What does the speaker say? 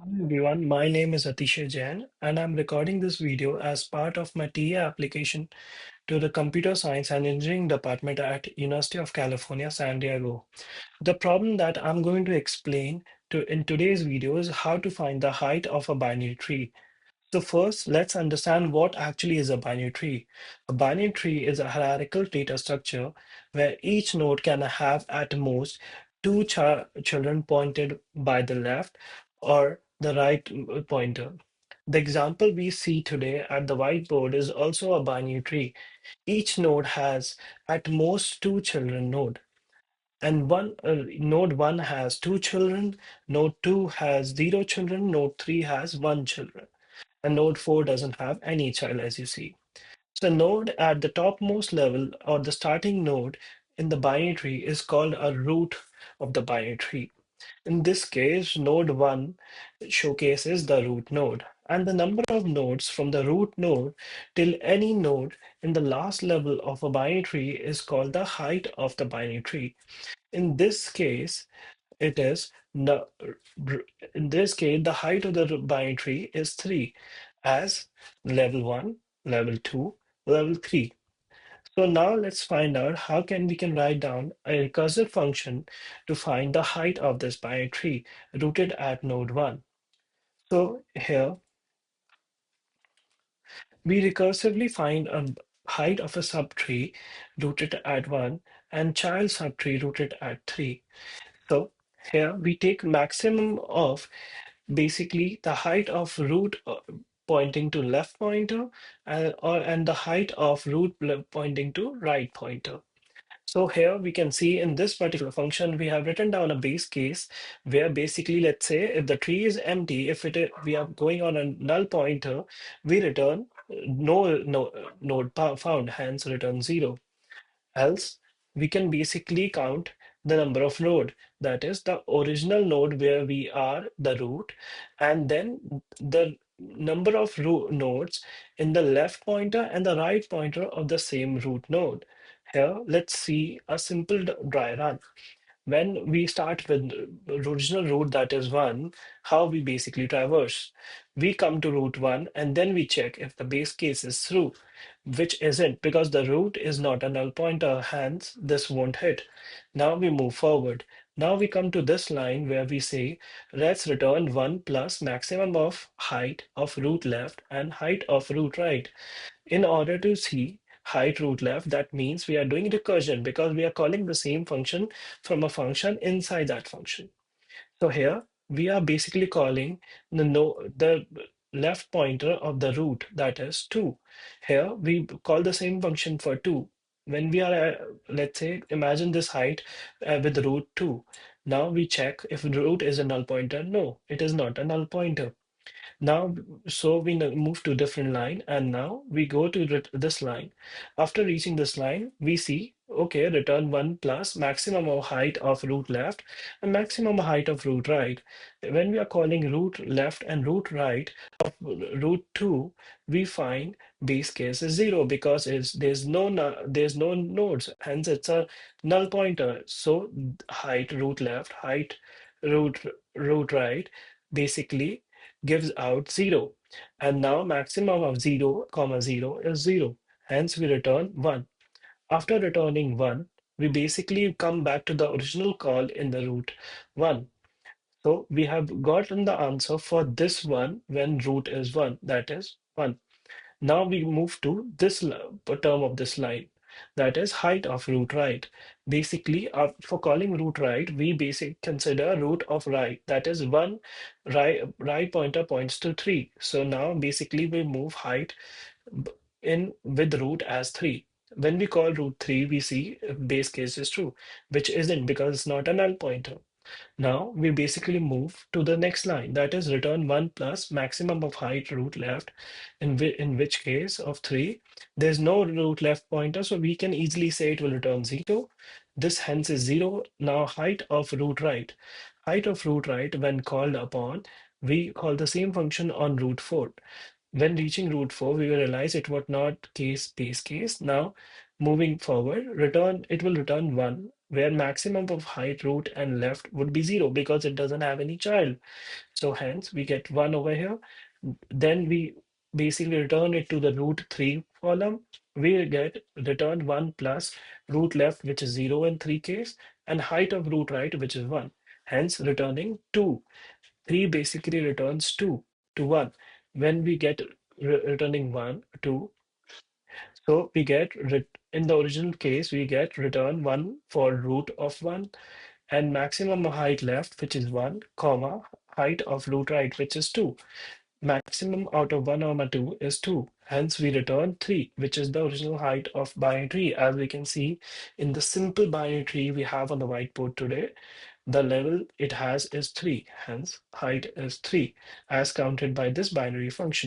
Hi everyone, my name is Atishay Jain and I'm recording this video as part of my TA application to the Computer Science and Engineering Department at University of California, San Diego. The problem that I'm going to explain in today's video is how to find the height of a binary tree. So first, let's understand what actually is a binary tree. A binary tree is a hierarchical data structure where each node can have at most two children pointed by the left or the right pointer. The example we see today at the whiteboard is also a binary tree. Each node has at most two children node. And node 1 has two children, node 2 has zero children, node 3 has one children and node 4 doesn't have any child, as you see. So node at the topmost level or the starting node in the binary tree is called a root of the binary tree. In this case, node 1 showcases the root node, and the number of nodes from the root node till any node in the last level of a binary tree is called the height of the binary tree. In this case, it is no, in this case, the height of the binary tree is 3 as level 1, level 2, level 3. So now let's find out how we can write down a recursive function to find the height of this binary tree rooted at node 1. So here we recursively find a height of a subtree rooted at 1 and child subtree rooted at 3. So here we take maximum of basically the height of root pointing to left pointer and the height of root pointing to right pointer. So here we can see in this particular function, we have written down a base case where basically, let's say if the tree is empty, if we are going on a null pointer, we return no node found, hence return 0. Else, we can basically count the number of node, that is the original node where we are the root, and then the number of nodes in the left pointer and the right pointer of the same root node. Here, let's see a simple dry run. When we start with original root, that is 1, how we basically traverse. We come to root 1 and then we check if the base case is true, which isn't because the root is not a null pointer, hence this won't hit. Now we move forward. Now we come to this line where we say, let's return 1 plus maximum of height of root left and height of root right. In order to see height root left, that means we are doing recursion because we are calling the same function from a function inside that function. So here we are basically calling the left pointer of the root, that is 2. Here we call the same function for 2. When we are, let's say, imagine this height with root 2. Now we check if root is a null pointer. No, it is not a null pointer. Now, so we move to different line, and now we go to this line. After reaching this line, we see, okay, return 1 plus maximum of height of root left and maximum height of root right. When we are calling root left and root right of root 2, we find base case is 0 because there's no nodes, hence it's a null pointer. So height root left, height root root right basically gives out 0. And now maximum of 0, comma 0 is 0. Hence we return 1. After returning 1, we basically come back to the original call in the root 1. So we have gotten the answer for this one when root is 1, that is 1. Now we move to this term of this line, that is height of root right. Basically, for calling root right, we basically consider root of right, that is 1 right pointer points to 3. So now basically we move height b- in with root as 3. When we call root 3, we see if base case is true, which isn't because it's not a null pointer. Now we basically move to the next line, that is return 1 plus maximum of height root left, in which case of 3, there's no root left pointer, so we can easily say it will return 0. This hence is 0. Now height of root right. Height of root right when called upon, we call the same function on root 4. When reaching root 4, we will realize it was not base case. Now, moving forward, it will return 1 where maximum of height, root, and left would be 0 because it doesn't have any child. So hence we get 1 over here. Then we basically return it to the root 3 column. We get return 1 plus root left, which is 0 in 3 case, and height of root right, which is 1. Hence returning 2. 3 basically returns 2 to 1. When we get returning 1, 2, so we get in the original case, we get return 1 for root of 1 and maximum height left, which is 1, comma, height of root right, which is 2. Maximum out of 1 over 2 is 2. Hence, we return 3, which is the original height of binary tree. As we can see in the simple binary tree we have on the whiteboard today, the level it has is 3. Hence, height is 3, as counted by this binary function.